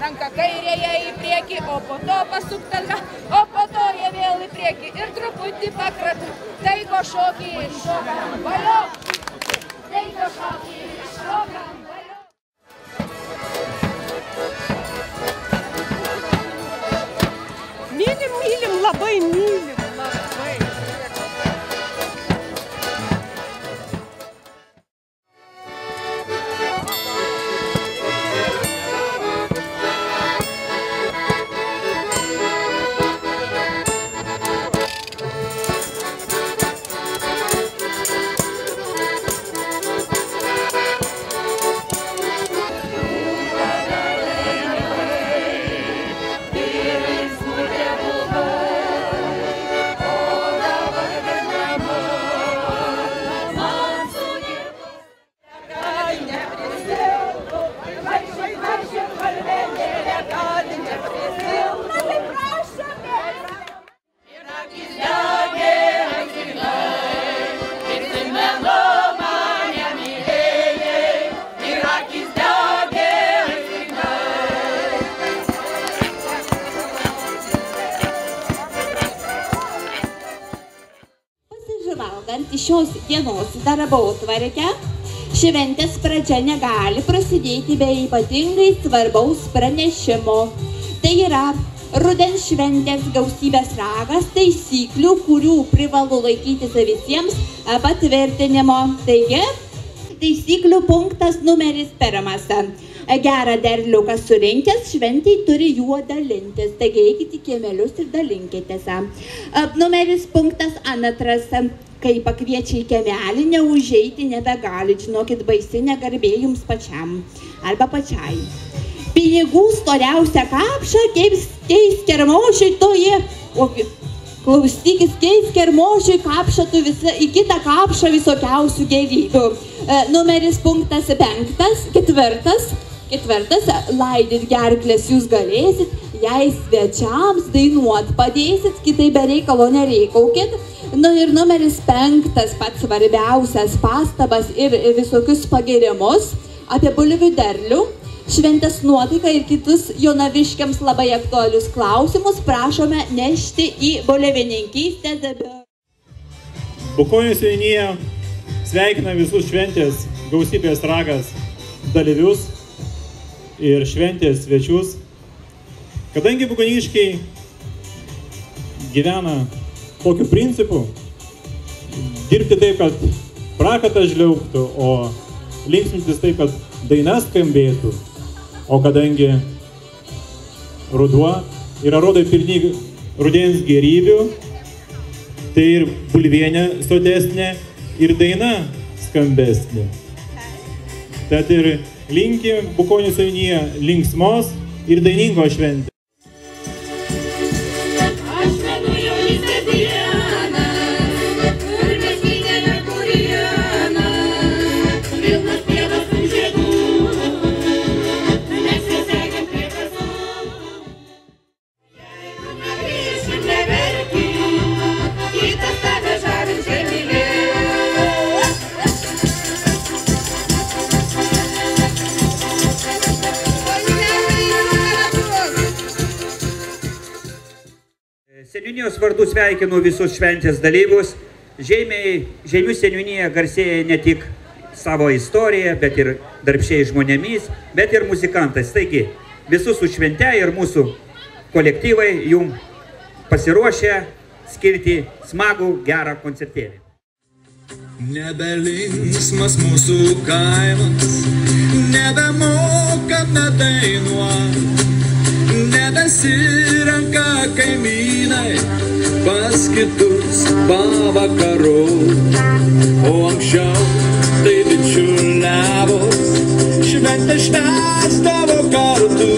Ranka kairėje į priekį, o po to pasukta, o po to jie vėl į priekį ir truputį pakratu. Taiko šokį, šokam, valio. Taiko šokį, šokam, valio. Mylim, mylim, labai mylim, labai. Pasižvalgant į šios dienos darbotvarkę, šventės pradžia negali prasidėti be ypatingai svarbaus pranešimo. Tai yra rudens šventės gausybės ragas taisyklių, kurių privalu laikytis visiems patvirtinimo. Taigi, taisyklių punktas numeris 1. Gerą derliuką surinkęs šventėj turi juo dalintis. Taigi eikite į kiemelius ir dalinkitės. Numeris punktas 2. Kai pakviečia į kiemelį, neužeiti nebegalit. Žinokit, baisi negarbė jums pačiam arba pačiai. Pinigų storiausią kapšą keis kermošiui toje. Klausykis, keis kermošiui kapšą tu visą, į kitą kapšą visokiausių gėrybių. Numeris punktas 5. Ketvirtas, laidyt gerklės jūs galėsit, jei svečiams dainuot padėsit, kitai be reikalo nereikaukit. Ir numeris 5, pats svarbiausias pastabas ir visokius pagirimus apie bulvių derlių, šventės nuotaiką ir kitus jonaviškiams labai aktualius klausimus prašome nešti į bulvininkystės dabar. Bukonių seniūnija sveikina visus šventės gausybės ragas dalyvius ir šventės svečius. Kadangi bukoniškiai gyvena tokiu principu, dirbti taip, kad prakatas žliaugtų, o linksmintis taip, kad daina skambėtų, o kadangi ruduo yra rodai pilni rudens gėrybių, tai ir bulvienė sotesnė ir daina skambesnė. Tad ir linkim Bukonių seniūnija linksmos ir dainingos šventės. Seniūnijos vardu sveikinu visus šventės dalyvius. Žeimių seniūnija garsėja ne tik savo istoriją, bet ir darbščiais žmonėmis, bet ir muzikantais. Taigi, visus su švente ir mūsų kolektyvai jum pasiruošę skirti smagų gerą koncertėlį. Nebelinksmas mūsų kaimas, nebemoka nedainuot, nebesirenka kaimynai pas kitus pavakarot, o anksčiau tai bičiuliavos, šventę švęsdavo kartu,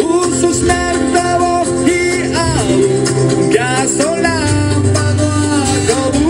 užsusmerkdavo į alų, geso lempa nuo galvų.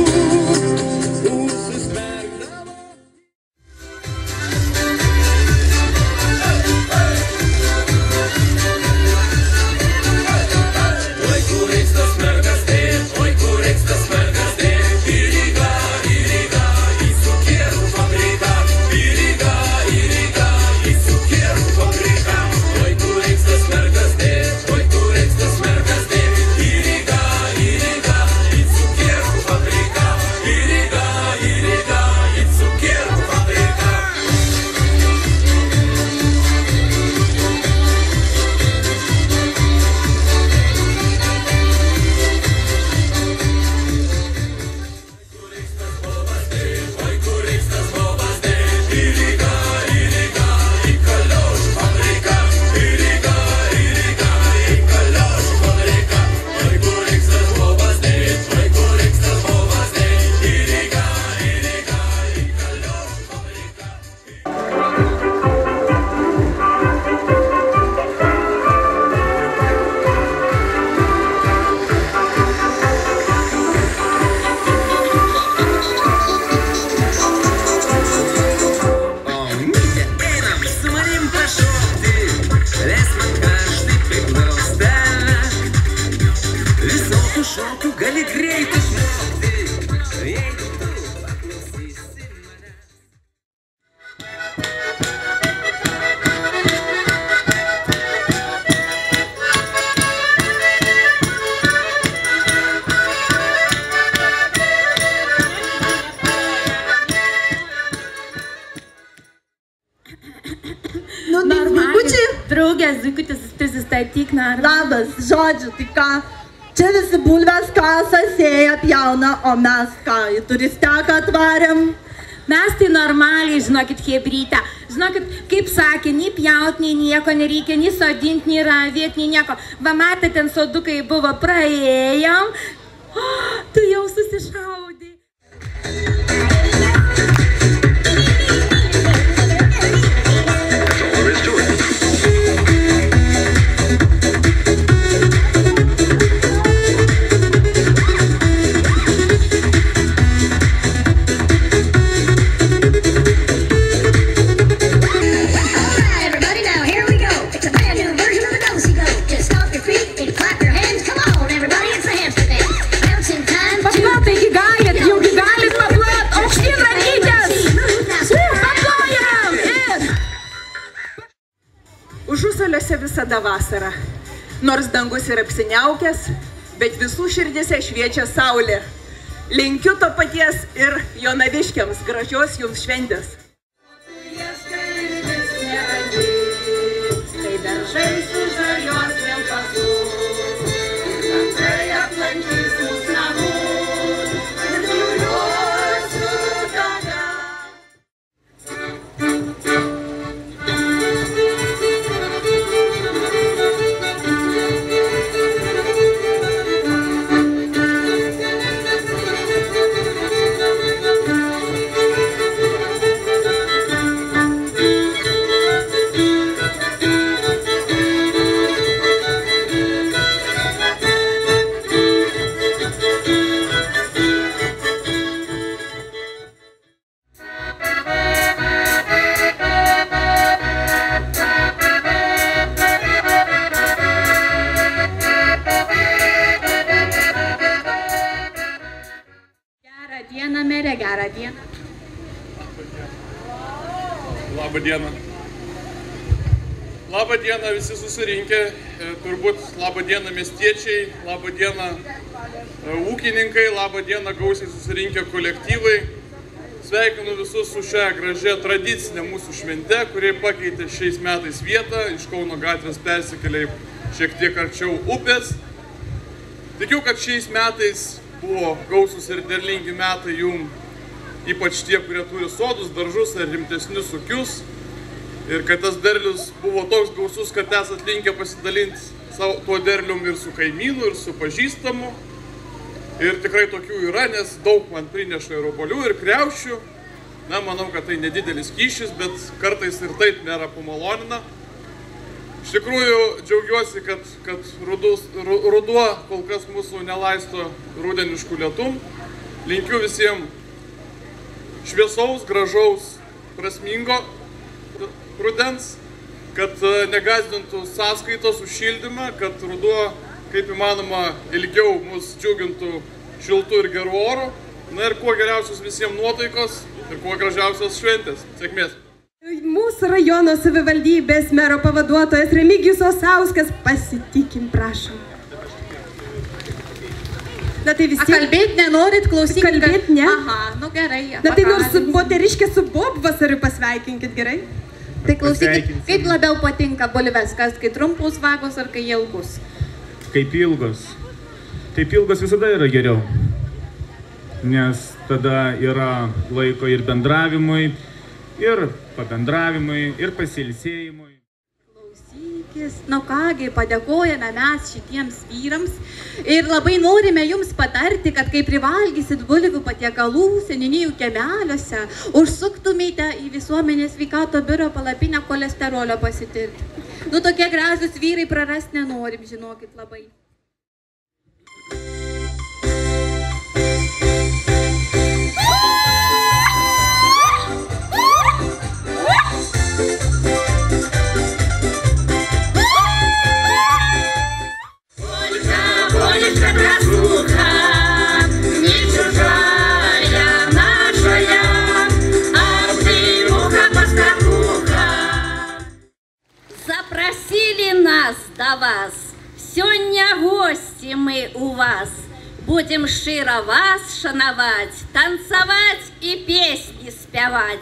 Draugės, Zuikutis, prisistatyk, Labas, žodžiu, tai ką, čia visi bulvės kasą sėja, pjauna, o mes ką, į turisteką atvarėm. Mes tai normaliai, žinokit, hebrytę. Žinokit, kaip sakė, nei pjaut, nei nieko nereikia, nei sodint, nei ravėt, nei nieko. Va, matė, ten sodukai buvo, praėjom. O, tu jau susišaudai. Užusalėse visada vasara. Nors dangus yra apsiniaukęs, bet visų širdėse šviečia saulė. Linkiu to paties ir jonaviškiams gražios jums šventės. Gerą dieną. Labą dieną. Labą dieną visi susirinkę, turbūt labą dieną miestiečiai, labą dieną ūkininkai, labą dieną gausiai susirinkę kolektyvai. sveikinu visus su šia gražia tradicinė mūsų švente, kurie pakeitė šiais metais vietą, iš Kauno gatvės persikėlė šiek tiek arčiau upės. Tikiu, kad šiais metais buvo gausus ir derlingi metai jum, ypač tie, kurie turi sodus, daržus ar rimtesnius ūkius. Ir kad tas derlius buvo toks gausus, kad esat linkę pasidalinti tuo derlium ir su kaimynu, ir su pažįstamu. Ir tikrai tokių yra, nes daug man prineša ir obuolių, ir kriaušių. Na, manau, kad tai nedidelis kyšis, bet kartais ir taip nėra pamalonina. Iš tikrųjų, džiaugiuosi, kad ruduo kol kas mūsų nelaisto rudeniškų lietum. Linkiu visiems šviesaus, gražaus, prasmingo rudens, kad negazdintų sąskaitos už šildymą, kad ruduo kaip įmanoma ilgiau mus džiugintų šiltų ir gerų orų. Na ir kuo geriausios visiems nuotaikos ir kuo gražiausios šventės. Sėkmės. Mūsų rajono savivaldybės mero pavaduotojas Remigijus Osauskas, pasitikim, prašom. Na tai vis tiek... Kalbėt nenorit, klausykit? Kalbėt ne. Aha, nu gerai. Na tai nors moteriškė su bobvasariu pasveikinkit, gerai? Tai klausykit, kaip labiau patinka bulves, kas kai trumpus vagos ar kai ilgus? Kaip ilgos. Taip ilgos visada yra geriau, nes tada yra laiko ir bendravimui, ir pabendravimui, ir pasilsėjimui. Klausykis, nu kągi, padėkojame mes šitiems vyrams ir labai norime jums patarti, kad kai privalgysit bulvių patiekalų seniūnijų kiemeliuose, užsuktumėte į visuomenės sveikatos biuro palapinę cholesterolio pasitirti. Nu, tokie gražūs vyrai prarast nenorim, žinokit labai. Запросили нас до вас, сегодня гости мы у вас. Будем широ вас шановать, танцевать и песни спевать.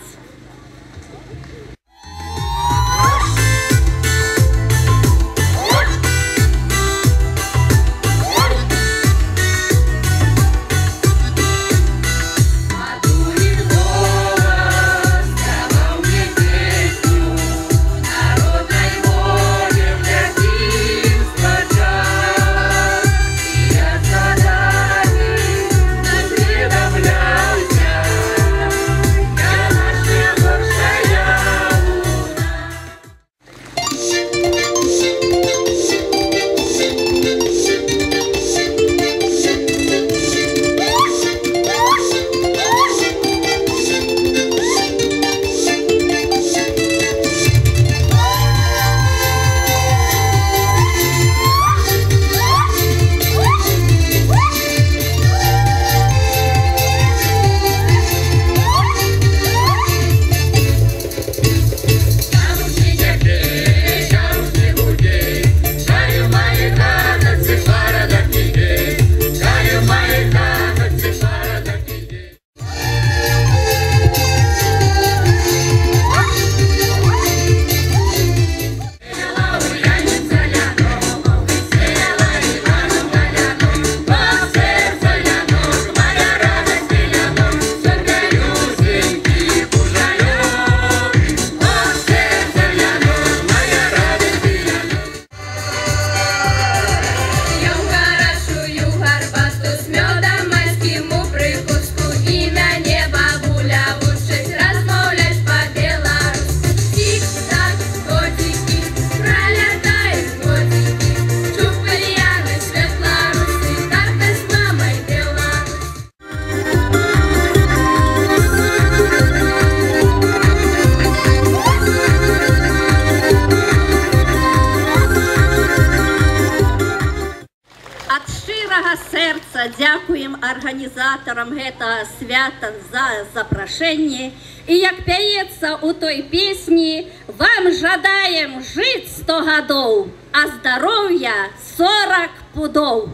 Дякуємо організаторам этого свята за запрошение. И як пеется у той песни, вам жадаем жить 100 годов, а здоровья 40 пудов.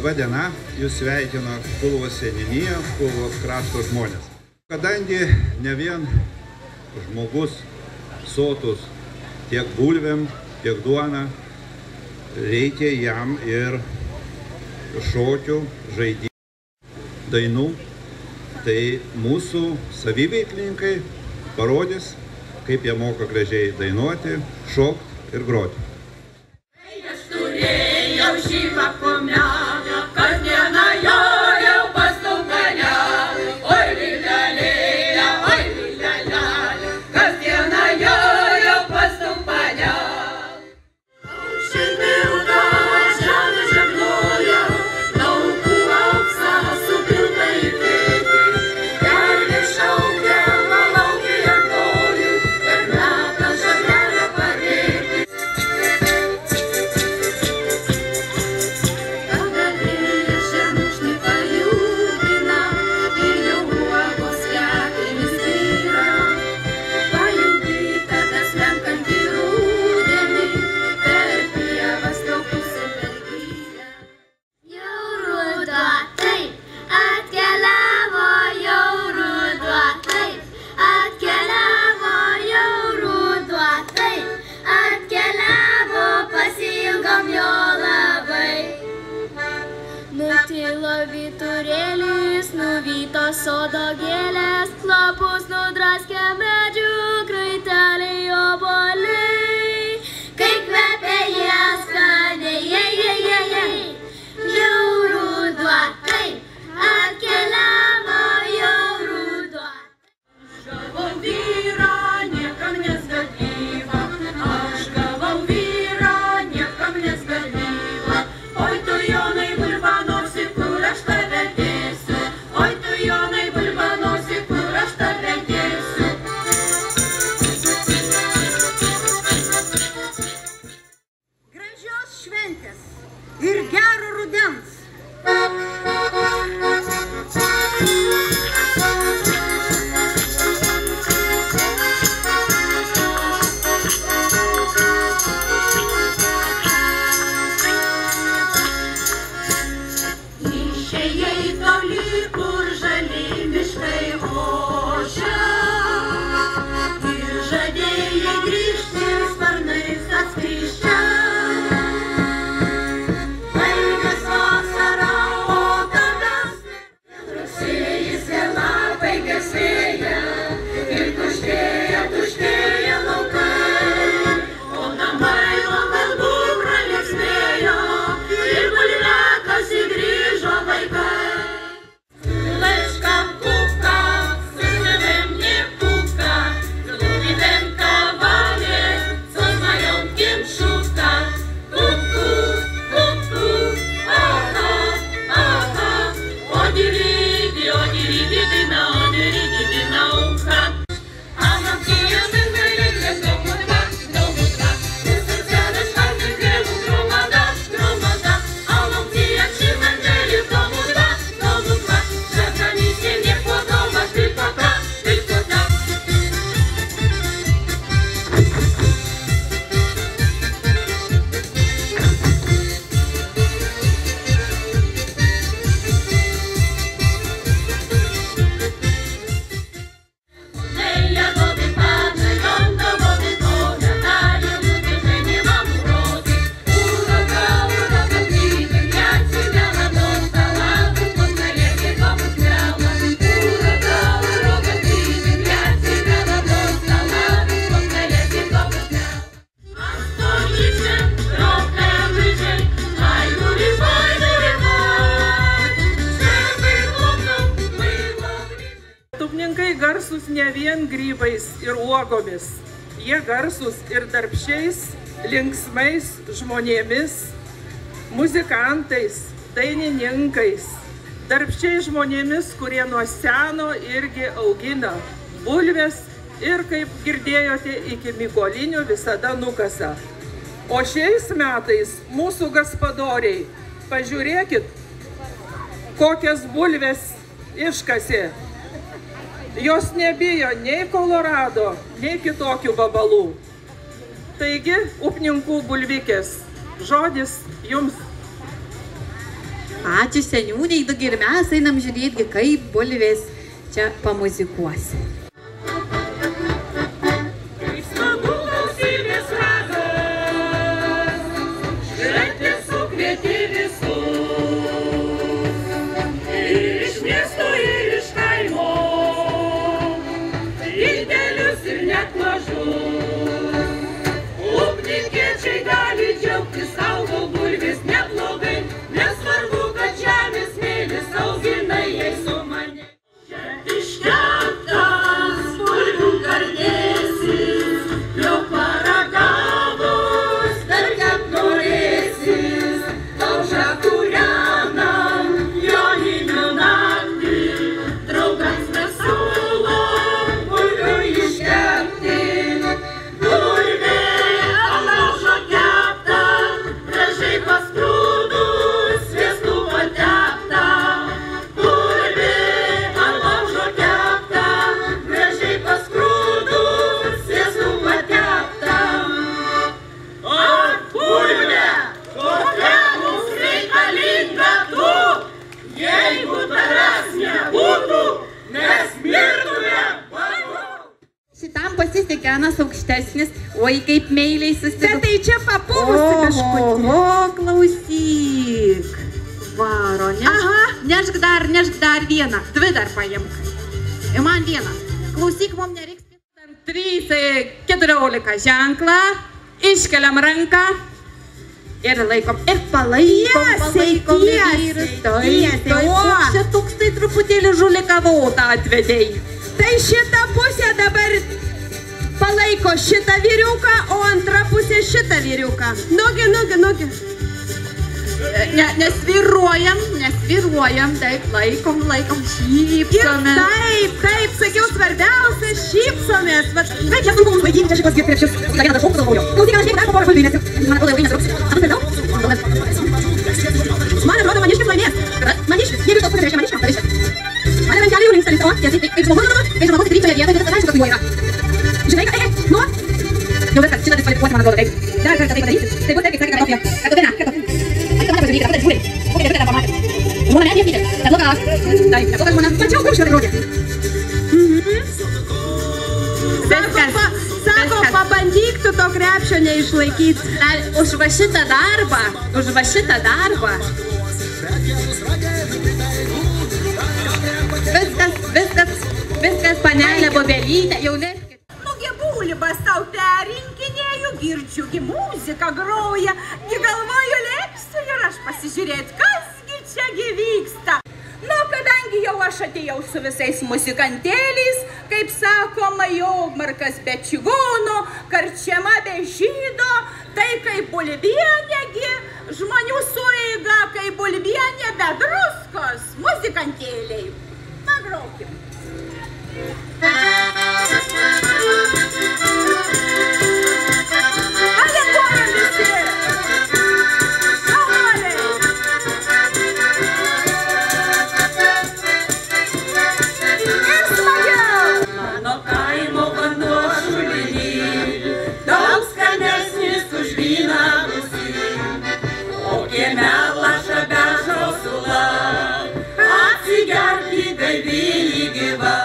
Labą dieną, jūs sveikino Kulvos seniūnija, Kulvos krašto žmonės. Kadangi ne vien žmogus sotus tiek bulvėm, tiek duona, reikia jam ir šokių, žaidimų, dainų. Tai mūsų saviveiklininkai parodys, kaip jie moka gražiai dainuoti, šokti ir groti. Aš turėjau šyvą kumelę, kasdieną jojau pas taukalę. Oi, lilelėlė, oi, lilelelė, kasdieną jojau pas taukalę. Šilpilka žemė žegnoja, laukų auksą supilta į krėtį. Gervė šaukia, malaukė ant kojų, ir meta žagrelę parėti. Nutilo vyturėlis, nuvytos sodo gėlės, lapus nudraskė medžių, kraiteliai obuoliai. Kai kvepia jie skaniai, jau ruduo, taip, atkeliavo jau ruduo. Aš gavau vyrą, niekam nesgatyva, aš gavau vyrą, niekam nesgatyva. Oi tu Jonai Bulvanosi, kur aš tave dėsiu, oi tu Jonai Bulvanosi, kur aš tave dėsiu. Gražios šventės ir gero rudens. Išėjai toli, kur žali miškai ošia, ir žadėjai grįžti sparnais atskriščia. Baigės vasara, o tavęs rugsėjis vėl lapai gesėja, ir tuštėja laukai, o namai nuo kalbų praliksmėjo, ir bulviakas įgrįžo vaikai. Laišką pūka, su savim nepūka, zlubitėm kavalės, su znajom kimšuka. Kuku, kuku, aha, aha, odiridi, dina ucha. Anam tija mingalėlė, domudva, Usur sėdas švarkas grėvų gromada, Anam tija šimandelį, domudva, Žakanysė nepodova, pilkota. Neja vody padna, jonda vody toda, dalje ludzie, że nie mam urody. Uroka, gwizdek, ja ci miała dostała, pod najlepiej komu miała. Uroka, gwizdek, ja ci miała dostała, pod najlepiej komu miała. A stoliczę trochę wyżej, aj góry woj, żeby chłopcom było bliżej. Tupninkai garsus ne vien grybais ir uogomis. Jie garsus ir darbščiais, linksmais žmonėmis, muzikantais, dainininkais, darbščiais žmonėmis, kurie nuo seno irgi augina bulves ir, kaip girdėjote, iki mykolinių visada nukasa. O šiais metais mūsų gaspadoriai, pažiūrėkit, kokias bulves iškasė. Jos nebijo nei Kolorado, nei kitokių vabalų. Taigi, upninkų bulvikės, žodis jums. Ačiū seniūniai, ir mes einam žiūrėti, kaip bulvės čia pamuzikuosi. Šitam pasisekė Anas aukštesnis, oi kaip meiliai susitikau. Bet tai čia papuvusi biškutį. O, klausyk. Varo, nešk dar vieną, 2 dar paimk. Ir man vieną. Klausyk, mums nereiks dar 3-14 ženklą, iškeliam ranką ir laikom. Ir palaikom vyrus. Čia toks tai truputėlį žulikavotą atvedėjai. Tai šitą pusę dabar palaiko šitą vyriuką, o antra pusė šitą vyriuką. Nugi. Nesviruojam, taip, laikom, šypsomės. Taip, sakiau, svarbiausia, šypsomės. Kaip jie sunku mums vaidinti čia šitos krepšius. Dar vieną šaukų galvoju. Klausyk, aš dar po porą kalbų įmėsiu. Man atrodo, ilgai nesirūks. Man atrodo, maniškis laimės. Maniškis, jeigu šitos pusės reiškia maniškam, tai reiškia. Mane rankelį jau linkstelis, o, tiesiai, kaip žmogus krypčioje vietoje, tai viskas aišku, kas su juo yra. Žinai, ką, nu? Jau viskas, šitą diskvalifikuoti, man atrodo, taip. Dar kartą tai padarysi. Tai bus taip, kaip sakė kartofija. Kartofina. Ai, tu man pasidaryti, kartą žiūrėk. Kokį dėkutę dar pamatė. Žmona net nesitė. Nebloga. Taip, nebloga žmona. Pačiau krušką tai rodė. Sako, pabandyk tu to krepšio neišlaikyti. Už va šitą darbą. Viskas, panelė Bobelytė, jau neskit. Nugi bulbas tau perinkinėjau, girdžiugi muziką groja, gi galvoju lepsiu ir aš pasižiūrėt, kasgi čiagi vyksta. Nu, kadangi jau aš atėjau su visais muzikantėliais, kaip sakoma, jogmarkas be čigono, karčiama be žydo, tai kaip bulvienėgi, žmonių sueiga, kaip bulvienė be druskos, muzikantėliai. Na, graukim. Alinguojam visi! Šaunuoliai! Ir smagiau! Mano kaimo vanduo šulinį, daug skanesnis už vyną rūsį, o kieme laša bežo sula, atsigerk į gaivinį gyvą.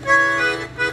Thank you.